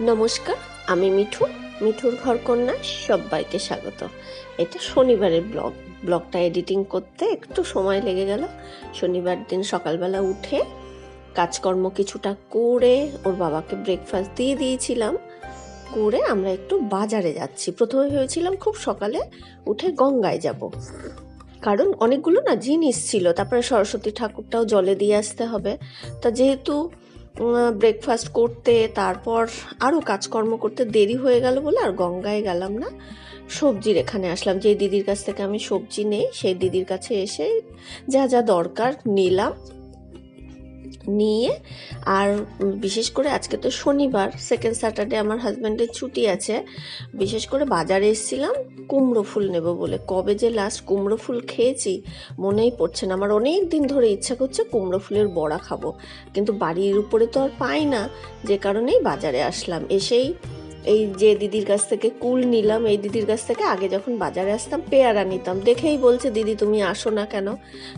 নমস্কার, আমি মিঠুর ঘর কন্যা। সবাইকে স্বাগত। এটা শনিবারের ব্লগটা এডিটিং করতে একটু সময় লেগে গেল। শনিবার দিন সকালবেলা উঠে কাজকর্ম কিছুটা করে ওর বাবাকে ব্রেকফাস্ট দিয়ে দিয়েছিলাম। করে আমরা একটু বাজারে যাচ্ছি। প্রথমে ভেবেছিলাম খুব সকালে উঠে গঙ্গায় যাব, কারণ অনেকগুলো না জিনিস ছিল। তারপরে সরস্বতী ঠাকুরটাও জলে দিয়ে আসতে হবে। তা যেহেতু ব্রেকফাস্ট করতে তারপর আরও কাজকর্ম করতে দেরি হয়ে গেল বলে আর গঙ্গায় গেলাম না, সবজির এখানে আসলাম। যে দিদির কাছ থেকে আমি সবজি নেই, সেই দিদির কাছে এসে যা যা দরকার নিলাম। নিয়ে আর বিশেষ করে আজকে তো শনিবার, সেকেন্ড স্যাটারডে আমার হাজব্যান্ডের ছুটি আছে। বিশেষ করে বাজারে এসেছিলাম কুমড়ো ফুল নেব বলে। কবে যে লাস্ট কুমড়ো ফুল খেয়েছি মনেই পড়ছে না। আমার অনেক দিন ধরে ইচ্ছা করছে কুমড়ো ফুলের বড়া খাবো, কিন্তু বাড়ির উপরে তো আর পাই না, যে কারণেই বাজারে আসলাম। এসেই এই যে দিদির কাছ থেকে কুল নিলাম, এই দিদির কাছ থেকে আগে যখন বাজারে আসতাম পেয়ারা নিতাম। দেখেই বলছে, দিদি তুমি আসো না কেন?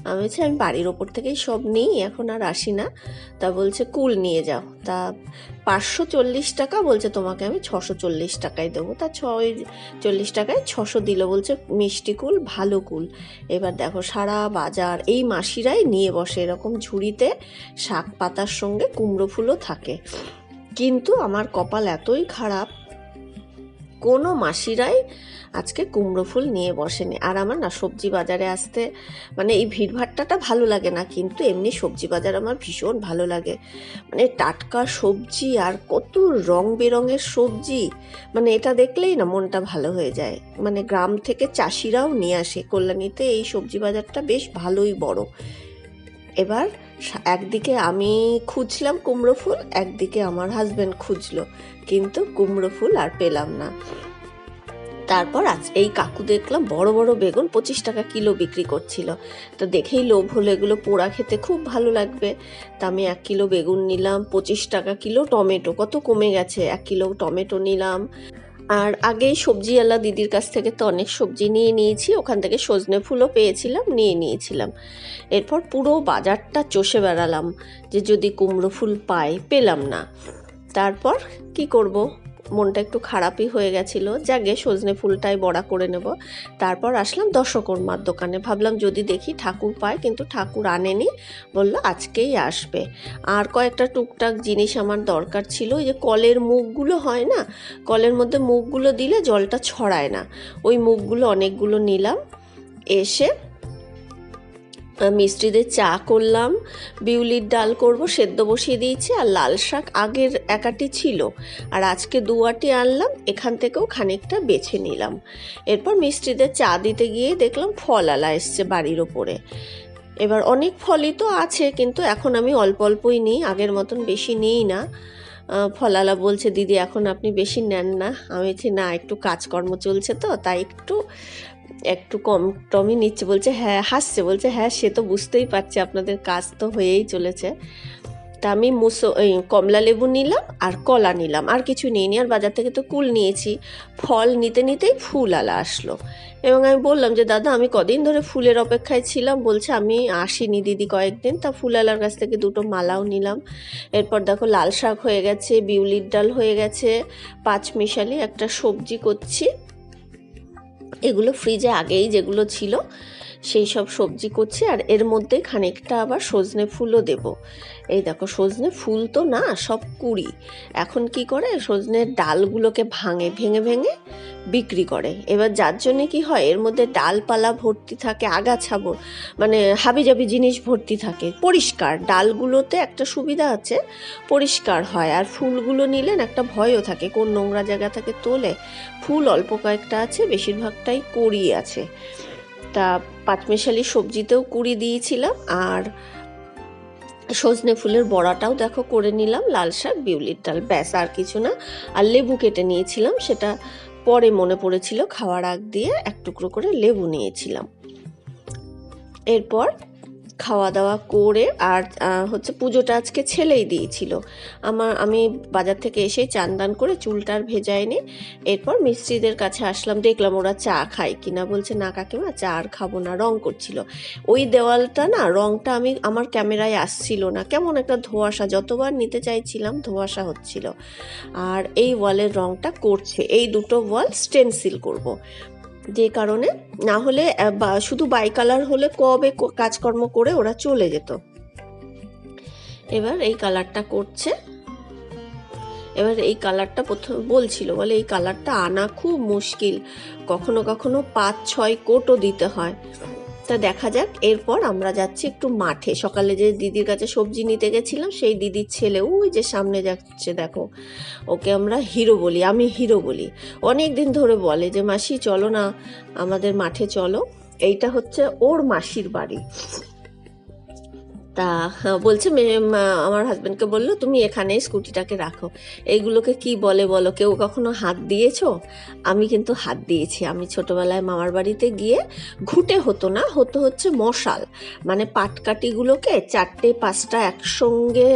আমি বলছি আমি বাড়ির ওপর থেকেই সব নিই, এখন আর আসি না। তা বলছে কুল নিয়ে যাও। তা 540 টাকা বলছে, তোমাকে আমি 640 টাকায় দেবো। তা 640 টাকায় 600 দিল। বলছে মিষ্টি কুল, ভালো কুল। এবার দেখো সারা বাজার এই মাসিরাই নিয়ে বসে এরকম ঝুড়িতে, শাক পাতার সঙ্গে কুমড়ো ফুলও থাকে। কিন্তু আমার কপাল এতই খারাপ, কোনো মাসিরাই আজকে কুমড়ো ফুল নিয়ে বসেনি। আর আমার না সবজি বাজারে আসতে মানে এই ভিড়ভাট্টাটা ভালো লাগে না, কিন্তু এমনি সবজি বাজার আমার ভীষণ ভালো লাগে। মানে টাটকা সবজি আর কত রং বেরঙের সবজি, মানে এটা দেখলেই না মনটা ভালো হয়ে যায়। মানে গ্রাম থেকে চাষিরাও নিয়ে আসে কল্যাণীতে। এই সবজি বাজারটা বেশ ভালোই বড়। এবার একদিকে আমি খুঁজলাম কুমড়ো ফুল, একদিকে আমার হাজব্যান্ড খুঁজলো, কিন্তু কুমড়ো ফুল আর পেলাম না। তারপর আজ এই কাকু দেখলাম বড় বড় বেগুন 25 টাকা কিলো বিক্রি করছিল। তো দেখেই লোভ হলো, এগুলো পোড়া খেতে খুব ভালো লাগবে। তা আমি 1 কিলো বেগুন নিলাম। 25 টাকা কিলো টমেটো, কত কমে গেছে। 1 কিলো টমেটো নিলাম। আর আগেই সবজিওয়ালা দিদির কাছ থেকে তো অনেক সবজি নিয়ে নিয়েছি, ওখান থেকে সজনে ফুলও পেয়েছিলাম, নিয়ে নিয়েছিলাম। এরপর পুরো বাজারটা চষে বেড়ালাম যে যদি কুমড়ো ফুল পাই, পেলাম না। তারপর কি করব, মনটা একটু খারাপই হয়ে গেছিল। যাকে সজনে ফুলটাই বড়া করে নেব। তারপর আসলাম দশকর্মার দোকানে, ভাবলাম যদি দেখি ঠাকুর পায়, কিন্তু ঠাকুর আনেনি, বললো আজকেই আসবে। আর কয়েকটা টুকটাক জিনিস আমার দরকার ছিল। ওই যে কলের মুখগুলো হয় না, কলের মধ্যে মুখগুলো দিলে জলটা ছড়ায় না, ওই মুখগুলো অনেকগুলো নিলাম। এসে মিস্ত্রিদের চা করলাম, বিউলির ডাল করব, সেদ্ধ বসিয়ে দিয়েছি। আর লাল শাক আগের একাটি ছিল, আর আজকে 2 আটি আনলাম, এখান থেকেও খানিকটা বেছে নিলাম। এরপর মিস্ত্রিদের চা দিতে গিয়ে দেখলাম ফল আলা এসছে বাড়ির ওপরে। এবার অনেক ফলই তো আছে, কিন্তু এখন আমি অল্প অল্পই নিই, আগের মতন বেশি নিই না। ফলালা বলছে, দিদি এখন আপনি বেশি নেন না। আমি বলছি না, একটু কাজকর্ম চলছে তো, তাই একটু একটু কম টমই নিচ্ছে। বলছে হ্যাঁ, হাসছে, বলছে হ্যাঁ সে তো বুঝতেই পারছি, আপনাদের কাজ তো হয়েই চলেছে। তা আমি কমলা লেবু নিলাম আর কলা নিলাম, আর কিছু নিইনি। আর বাজার থেকে তো কুল নিয়েছি। ফল নিতে নিতেই ফুল আলা আসলো, এবং আমি বললাম যে দাদা আমি কদিন ধরে ফুলের অপেক্ষায় ছিলাম। বলছে আমি আসিনি দিদি কয়েকদিন। তা ফুল আলার কাছ থেকে 2টো মালাও নিলাম। এরপর দেখো লাল শাক হয়ে গেছে, বিউলির ডাল হয়ে গেছে, 5 মিশালি একটা সবজি করছি। এগুলো ফ্রিজে আগেই যেগুলো ছিল সেই সব সবজি করছি। আর এর মধ্যে খানিকটা আবার সজনে ফুলও দেব। এই দেখো সজনে ফুল তো না, সব কুড়ি। এখন কি করে, সজনের ডালগুলোকে ভেঙে ভেঙে বিক্রি করে। এবার যার জন্যে কি হয়, এর মধ্যে ডালপালা ভর্তি থাকে, আগাছা মানে হাবিজাবি জিনিস ভর্তি থাকে। পরিষ্কার ডালগুলোতে একটা সুবিধা আছে, পরিষ্কার হয়। আর ফুলগুলো নিলেন একটা ভয়ও থাকে, কোন নোংরা জায়গা থেকে তোলে। ফুল অল্প কয়েকটা আছে, বেশিরভাগটাই কুড়ি আছে। তা 5 মিশালি সবজিতেও কুড়ি দিয়েছিলাম। আর সজনে ফুলের বড়াটাও দেখো করে নিলাম, লাল শাক, বিউলির ডাল, ব্যাস আর কিছু না। আর লেবু কেটে নিয়েছিলাম, সেটা পরে মনে পড়েছিল, খাওয়ার আগ দিয়ে 1 টুকরো করে লেবু নিয়েছিলাম। এরপর খাওয়া দাওয়া করে আর হচ্ছে পুজোটা আজকে ছেলেই দিয়েছিল। আমি বাজার থেকে এসেই চান দান করে চুলটা আর ভেজাইনি। এরপর মিস্ত্রিদের কাছে আসলাম, দেখলাম ওরা চা খায় কিনা। বলছে না কাকিমা, চা আর খাবো না, রং করছিল। ওই দেওয়ালটা না, রংটা আমার ক্যামেরায় আসছিল না, কেমন একটা ধোঁয়াশা, যতবার নিতে চাইছিলাম ধোঁয়াশা হচ্ছিল। আর এই ওয়ালের রংটা করছে, এই দুটো ওয়াল স্টেনসিল করব, যে কারণে না হলে শুধু বাই কালার হলে কবে কাজকর্ম করে ওরা চলে যেত। এবার এই কালারটা করছে। এবার এই কালারটা প্রথম বলছিল, বলে এই কালারটা আনা খুব মুশকিল, কখনো কখনো 5-6 কোটও দিতে হয়। তা দেখা যাক। এরপর আমরা যাচ্ছি একটু মাঠে। সকালে যে দিদির কাছে সবজি নিতে গেছিলাম, সেই দিদির ছেলে ওই যে সামনে যাচ্ছে দেখো, ওকে আমরা হিরো বলি, আমি হিরো বলি। অনেক দিন ধরে বলে যে মাসি চলো না আমাদের মাঠে চলো। এইটা হচ্ছে ওর মাসির বাড়ি। তা বলছে আমার হাজব্যান্ডকে বললো তুমি এখানে স্কুটিটাকে রাখো। এইগুলোকে কি বলে বলো, কেউ কখনো হাত দিয়েছো? আমি কিন্তু হাত দিয়েছি। আমি ছোটবেলায় মামার বাড়িতে গিয়ে ঘুঁটে হতো না, হচ্ছে মশাল, মানে পাটকাঠিগুলোকে 4-5টা একসঙ্গে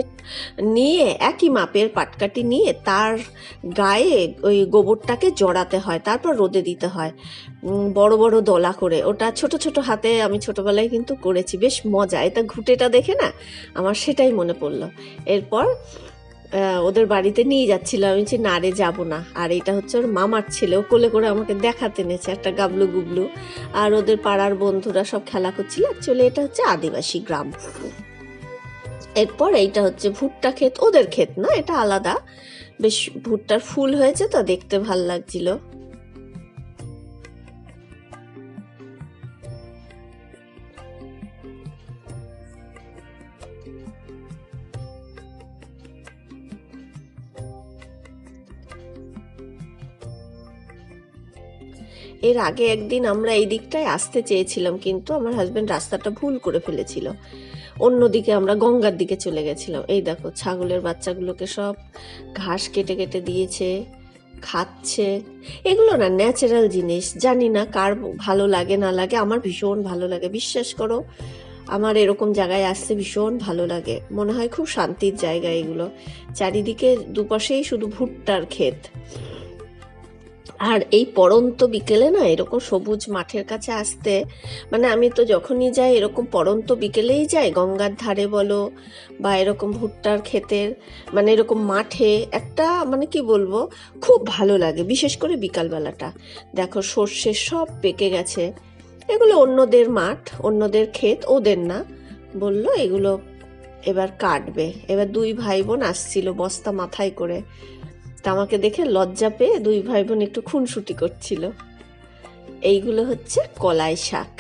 নিয়ে, একই মাপের পাটকাঠি নিয়ে তার গায়ে ওই গোবরটাকে জড়াতে হয়, তারপর রোদে দিতে হয় বড় বড় দলা করে। ওটা ছোট ছোট হাতে আমি ছোটবেলায় কিন্তু করেছি, বেশ মজা। এটা ঘুঁটেটা দেখে না আমার সেটাই মনে পড়লো। এরপর ওদের বাড়িতে নিয়ে যাচ্ছিল, আমি যে না রে যাবো না। আর এটা হচ্ছে ওর মামার ছেলে, ও কোলে করে আমাকে দেখাতে এনেছে একটা গাবলু গুবলু। আর ওদের পাড়ার বন্ধুরা সব খেলা করছিল। অ্যাকচুয়ালি এটা হচ্ছে আদিবাসী গ্রাম। এরপর এইটা হচ্ছে ভুট্টা ক্ষেত, ওদের ক্ষেত না, এটা আলাদা। বেশ ভুট্টার ফুল হয়েছে তো, দেখতে ভাল লাগছিল। এর আগে একদিন আমরা এই দিকটায় আসতে চেয়েছিলাম, কিন্তু আমার হাজবেন্ড রাস্তাটা ভুল করে ফেলেছিল, অন্যদিকে আমরা গঙ্গার দিকে চলে গেছিলাম। এই দেখো ছাগলের বাচ্চাগুলোকে সব ঘাস কেটে কেটে দিয়েছে, খাচ্ছে। এগুলো না ন্যাচারাল জিনিস, জানি না কার ভালো লাগে না লাগে, আমার ভীষণ ভালো লাগে, বিশ্বাস করো। আমার এরকম জায়গায় আসতে ভীষণ ভালো লাগে, মনে হয় খুব শান্তির জায়গা এগুলো। চারিদিকে দুপাশেই শুধু ভুট্টার ক্ষেত। আর এই পড়ন্ত বিকেলে না এরকম সবুজ মাঠের কাছে আসতে, মানে আমি তো যখনই যাই এরকম পড়ন্ত বিকেলেই যাই, গঙ্গার ধারে বলো বা এরকম ভুট্টার ক্ষেতের, মানে এরকম মাঠে একটা, মানে কি বলবো, খুব ভালো লাগে, বিশেষ করে বিকালবেলাটা। দেখো সর্ষে সব পেকে গেছে, এগুলো অন্যদের মাঠ, অন্যদের ক্ষেত, ওদের না। বললো এগুলো এবার কাটবে। এবার 2 ভাই বোন আসছিল বস্তা মাথায় করে। তা আমাকে দেখে লজ্জা পেয়ে 2 ভাই বোন একটু খুনসুটি করছিল। এইগুলো হচ্ছে কলাই শাক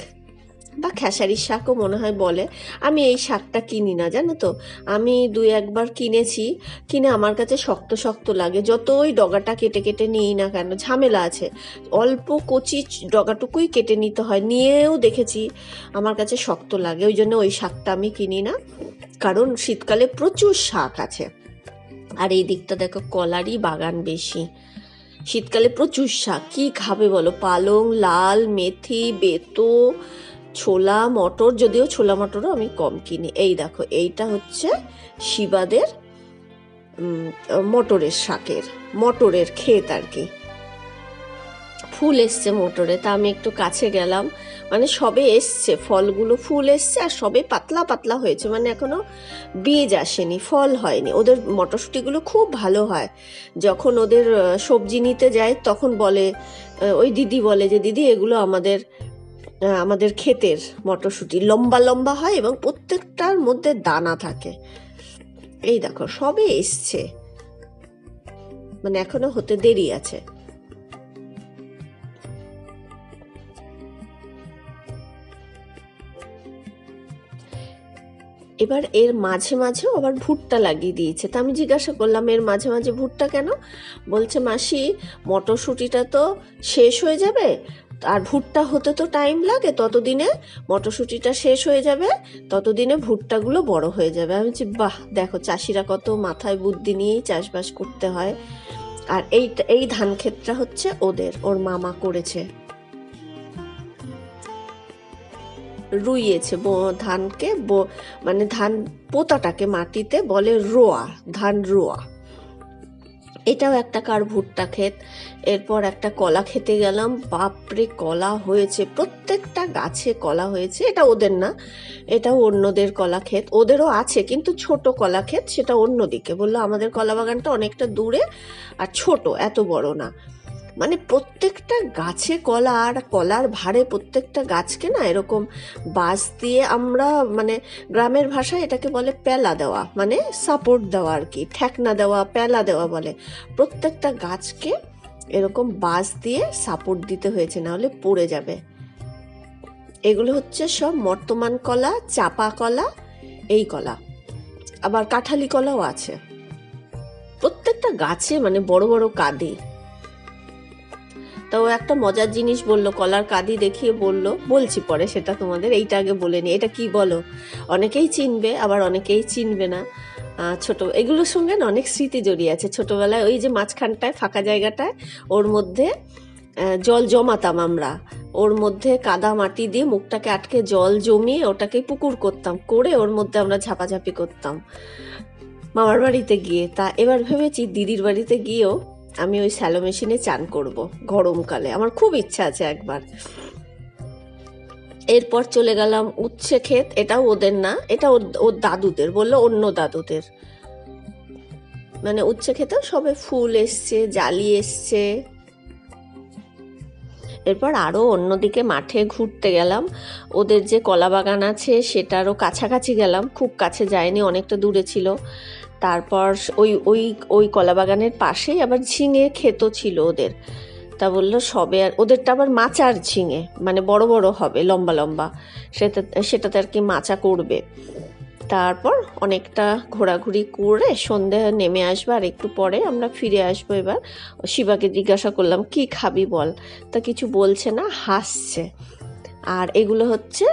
বা খেসারি শাকও মনে হয় বলে। আমি এই শাকটা কিনি না, জানো তো। আমি 2-1 বার কিনেছি, কিনে আমার কাছে শক্ত শক্ত লাগে। যতই ডগাটা কেটে কেটে নিই না কেন, ঝামেলা আছে, অল্প কচি ডগাটুকুই কেটে নিতে হয়, নিয়েও দেখেছি আমার কাছে শক্ত লাগে। ওই জন্য ওই শাকটা আমি কিনি না, কারণ শীতকালে প্রচুর শাক আছে। আর এই দিকটা দেখো কলারই বাগান বেশি। শীতকালে প্রচুর শাক, কি খাবে বলো, পালং, লাল, মেথি, বেতো, ছোলা মটর, যদিও ছোলা মটরও আমি কম কিনি। এই দেখো এইটা হচ্ছে শিবাদের মটরের ক্ষেত আর কি। ফুল এসছে মোটরে, তা আমি একটু কাছে গেলাম, মানে সবে এসছে ফলগুলো, ফুল এসছে আর সবে পাতলা পাতলা হয়েছে, মানে এখনো বীজ আসেনি, ফল হয়নি। ওদের মটরশুঁটিগুলো খুব ভালো হয়। যখন ওদের সবজি নিতে যায় তখন বলে, ওই দিদি বলে যে দিদি এগুলো আমাদের ক্ষেতের মটরশুঁটি, লম্বা লম্বা হয় এবং প্রত্যেকটার মধ্যে দানা থাকে। এই দেখো সবে এসছে, মানে এখনো হতে দেরি আছে। এবার এর মাঝে মাঝেও আবার ভুট্টা লাগিয়ে দিয়েছে। তা আমি জিজ্ঞাসা করলাম এর মাঝে মাঝে ভুট্টা কেন? বলছে মাসি মটরশুঁটিটা তো শেষ হয়ে যাবে, আর ভুট্টা হতে তো টাইম লাগে, ততদিনে মটরশুঁটিটা শেষ হয়ে যাবে, ততদিনে ভুট্টাগুলো বড় হয়ে যাবে। আমি বলছি বাহ, দেখো চাষিরা কত মাথায় বুদ্ধি নিয়েই চাষবাস করতে হয়। আর এই ধান ক্ষেতটা হচ্ছে ওর মামা করেছে। রুইয়েছে, ধানকে মানে ধান পোতাটাকে মাটিতে বলে রোয়া, ধান রোয়া। এটাও একটা কার ভুট্টা ক্ষেত। এরপর একটা কলা খেতে গেলাম, বাপরে কলা হয়েছে, প্রত্যেকটা গাছে কলা হয়েছে। এটা ওদের না, এটাও অন্যদের কলা ক্ষেত, ওদেরও আছে কিন্তু ছোট কলা ক্ষেত, সেটা অন্যদিকে। বললো আমাদের কলা বাগানটা অনেকটা দূরে আর ছোট, এত বড় না। মানে প্রত্যেকটা গাছে কলা, আর কলার ভারে প্রত্যেকটা গাছকে না এরকম বাঁশ দিয়ে, আমরা মানে গ্রামের ভাষায় এটাকে বলে পেলা দেওয়া, মানে সাপোর্ট দেওয়া আর কি, ঠেকনা দেওয়া, পেলা দেওয়া বলে। প্রত্যেকটা গাছকে এরকম বাঁশ দিয়ে সাপোর্ট দিতে হয়েছে, না হলে পড়ে যাবে। এগুলো হচ্ছে সব বর্তমান কলা, চাপা কলা, এই কলা, আবার কাঁঠালি কলাও আছে। প্রত্যেকটা গাছে মানে বড় বড় কাঁদি। তো একটা মজার জিনিস বললো, কলার কাঁদি দেখিয়ে বললো, বলছি পরে সেটা তোমাদের, এইটা আগে বলে নি। এটা কি বলো? অনেকেই চিনবে, আবার অনেকেই চিনবে না। ছোট, এগুলোর সঙ্গে না অনেক স্মৃতি জড়িয়ে আছে। ছোটবেলায় ওই যে মাঝখানটায় ফাঁকা জায়গাটায়, ওর মধ্যে জল জমাতাম আমরা, ওর মধ্যে কাদা মাটি দিয়ে মুখটাকে আটকে জল জমিয়ে ওটাকে পুকুর করতাম, করে ওর মধ্যে আমরা ঝাপাঝাপি করতাম মামার বাড়িতে গিয়ে। তা এবার ভেবেছি দিদির বাড়িতে গিয়েও আমি ওই স্যালো মেশিনে চান করব গরমকালে, আমার খুব ইচ্ছা আছে একবার। এরপর চলে গেলাম উচ্ছে ক্ষেত, এটাও ওদের না, এটা ওর দাদুদের, বললো অন্য দাদুদের। মানে উচ্ছে ক্ষেতেও সবে ফুল এসছে, জালি এসছে। এরপর আরও অন্যদিকে মাঠে ঘুরতে গেলাম, ওদের যে কলা বাগান আছে সেটারও কাছাকাছি গেলাম, খুব কাছে যায়নি, অনেকটা দূরে ছিল। তারপর ওই ওই ওই কলা বাগানের পাশেই আবার ঝিঙে ক্ষেতও ছিল ওদের। তা বললো সবে, আর ওদেরটা আবার মাচার ঝিঙে, মানে বড় বড় হবে, লম্বা লম্বা, সেটাতে আর কি মাচা করবে। তারপর অনেকটা ঘোরাঘুরি করে সন্ধে নেমে আসবো, আর একটু পরে আমরা ফিরে আসবো। এবার শিবাকে জিজ্ঞাসা করলাম কি খাবি বল, তা কিছু বলছে না, হাসছে। আর এগুলো হচ্ছে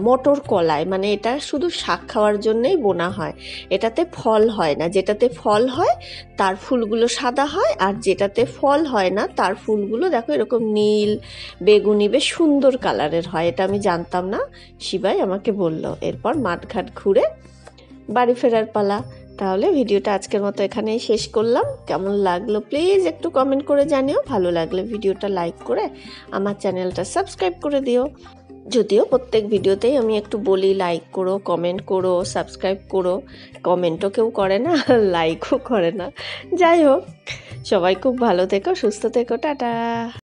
মটর কলাই, মানে এটা শুধু শাক খাওয়ার জন্যই বোনা হয়, এটাতে ফল হয় না। যেটাতে ফল হয় তার ফুলগুলো সাদা হয়, আর যেটাতে ফল হয় না তার ফুলগুলো দেখো এরকম নীল বেগুনি, বেশ সুন্দর কালারের হয়। এটা আমি জানতাম না, শিবাই আমাকে বলল। এরপর মাঠঘাট ঘুরে বাড়ি ফেরার পালা। তাহলে ভিডিওটা আজকের মতো এখানেই শেষ করলাম। কেমন লাগলো প্লিজ একটু কমেন্ট করে জানিও, ভালো লাগলে ভিডিওটা লাইক করে আমার চ্যানেলটা সাবস্ক্রাইব করে দিও। যদিও প্রত্যেক ভিডিওতেই আমি একটু বলি লাইক করো, কমেন্ট করো, সাবস্ক্রাইব করো, কমেন্টও কেউ করে না, লাইকও করে না। যাই হোক, সবাই খুব ভালো থেকো, সুস্থ থেকো, টাটা।